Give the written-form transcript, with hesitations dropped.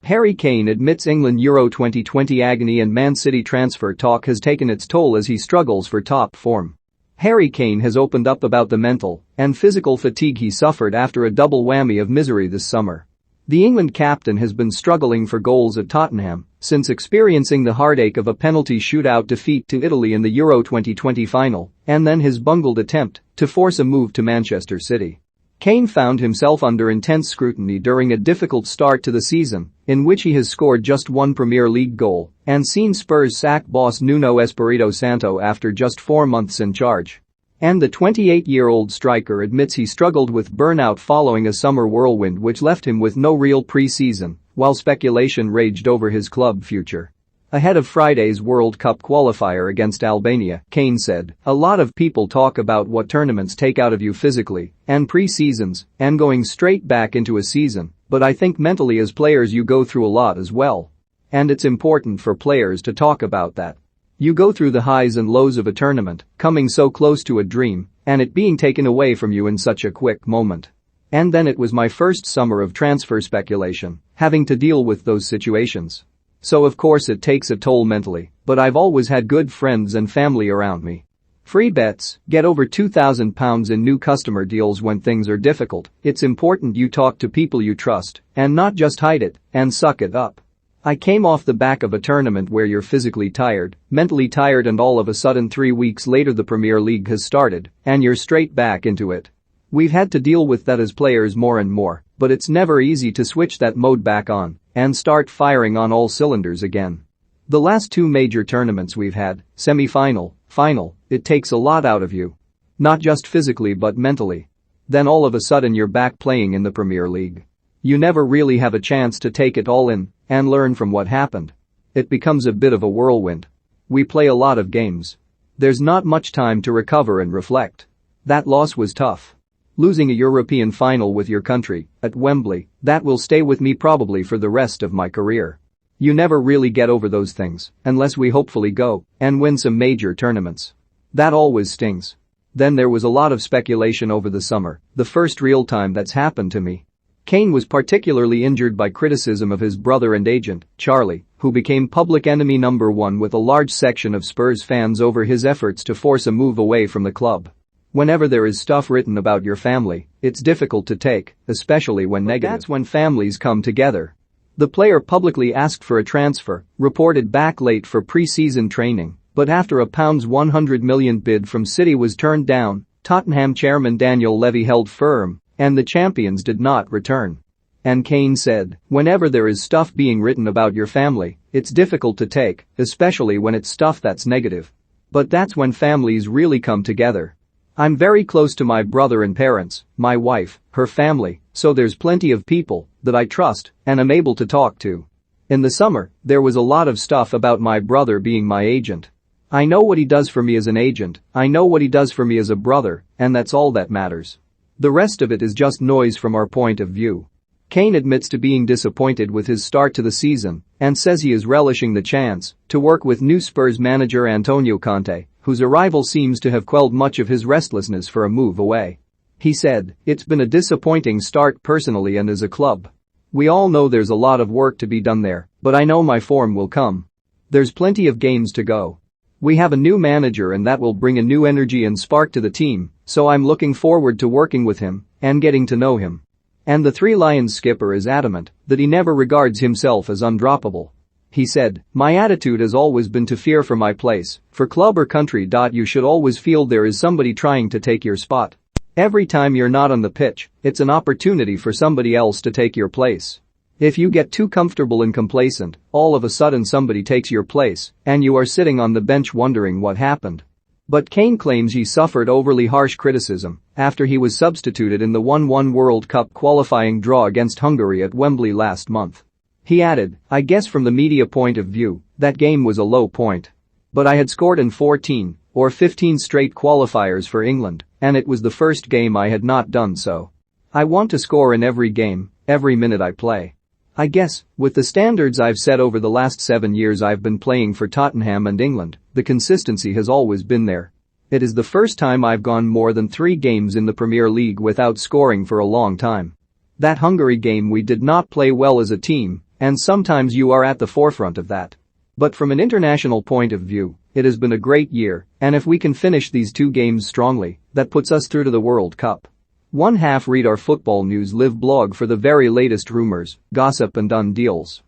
Harry Kane admits England Euro 2020 agony and Man City transfer talk has taken its toll as he struggles for top form. Harry Kane has opened up about the mental and physical fatigue he suffered after a double whammy of misery this summer. The England captain has been struggling for goals at Tottenham since experiencing the heartache of a penalty shootout defeat to Italy in the Euro 2020 final and then his bungled attempt to force a move to Manchester City. Kane found himself under intense scrutiny during a difficult start to the season, in which he has scored just one Premier League goal and seen Spurs sack boss Nuno Espirito Santo after just 4 months in charge. And the 28-year-old striker admits he struggled with burnout following a summer whirlwind which left him with no real pre-season, while speculation raged over his club future. Ahead of Friday's World Cup qualifier against Albania, Kane said, "A lot of people talk about what tournaments take out of you physically, and pre-seasons, and going straight back into a season, but I think mentally as players you go through a lot as well. And it's important for players to talk about that. You go through the highs and lows of a tournament, coming so close to a dream, and it being taken away from you in such a quick moment. And then it was my first summer of transfer speculation, having to deal with those situations. So of course it takes a toll mentally, but I've always had good friends and family around me. Free bets, get over £2,000 in new customer deals when things are difficult. It's important you talk to people you trust and not just hide it and suck it up. I came off the back of a tournament where you're physically tired, mentally tired, and all of a sudden 3 weeks later the Premier League has started and you're straight back into it. We've had to deal with that as players more and more, but it's never easy to switch that mode back on and start firing on all cylinders again. The last 2 major tournaments we've had, semi-final, final, it takes a lot out of you. Not just physically but mentally. Then all of a sudden you're back playing in the Premier League. You never really have a chance to take it all in and learn from what happened. It becomes a bit of a whirlwind. We play a lot of games. There's not much time to recover and reflect. That loss was tough. Losing a European final with your country, at Wembley, that will stay with me probably for the rest of my career. You never really get over those things, unless we hopefully go and win some major tournaments. That always stings. Then there was a lot of speculation over the summer, the first real time that's happened to me. Kane was particularly injured by criticism of his brother and agent, Charlie, who became public enemy number 1 with a large section of Spurs fans over his efforts to force a move away from the club. Whenever there is stuff written about your family, it's difficult to take, especially when negative. That's when families come together. The player publicly asked for a transfer, reported back late for pre-season training, but after a £100 million bid from City was turned down, Tottenham chairman Daniel Levy held firm, and the champions did not return. And Kane said, "Whenever there is stuff being written about your family, it's difficult to take, especially when it's stuff that's negative. But that's when families really come together. I'm very close to my brother and parents, my wife, her family, so there's plenty of people that I trust and am able to talk to. In the summer, there was a lot of stuff about my brother being my agent. I know what he does for me as an agent, I know what he does for me as a brother, and that's all that matters. The rest of it is just noise from our point of view." Kane admits to being disappointed with his start to the season and says he is relishing the chance to work with new Spurs manager Antonio Conte, whose arrival seems to have quelled much of his restlessness for a move away. He said, "It's been a disappointing start personally and as a club. We all know there's a lot of work to be done there, but I know my form will come. There's plenty of games to go. We have a new manager and that will bring a new energy and spark to the team, so I'm looking forward to working with him and getting to know him." And the Three Lions skipper is adamant that he never regards himself as undroppable. He said, "My attitude has always been to fear for my place, for club or country. You should always feel there is somebody trying to take your spot. Every time you're not on the pitch, it's an opportunity for somebody else to take your place. If you get too comfortable and complacent, all of a sudden somebody takes your place and you are sitting on the bench wondering what happened." But Kane claims he suffered overly harsh criticism after he was substituted in the 1-1 World Cup qualifying draw against Hungary at Wembley last month. He added, "I guess from the media point of view, that game was a low point. But I had scored in 14 or 15 straight qualifiers for England, and it was the first game I had not done so. I want to score in every game, every minute I play. I guess, with the standards I've set over the last 7 years I've been playing for Tottenham and England, the consistency has always been there. It is the first time I've gone more than 3 games in the Premier League without scoring for a long time. That Hungary game we did not play well as a team, And sometimes you are at the forefront of that. But from an international point of view, it has been a great year, and if we can finish these 2 games strongly, that puts us through to the World Cup. Read our Football News Live blog for the very latest rumors, gossip and done deals.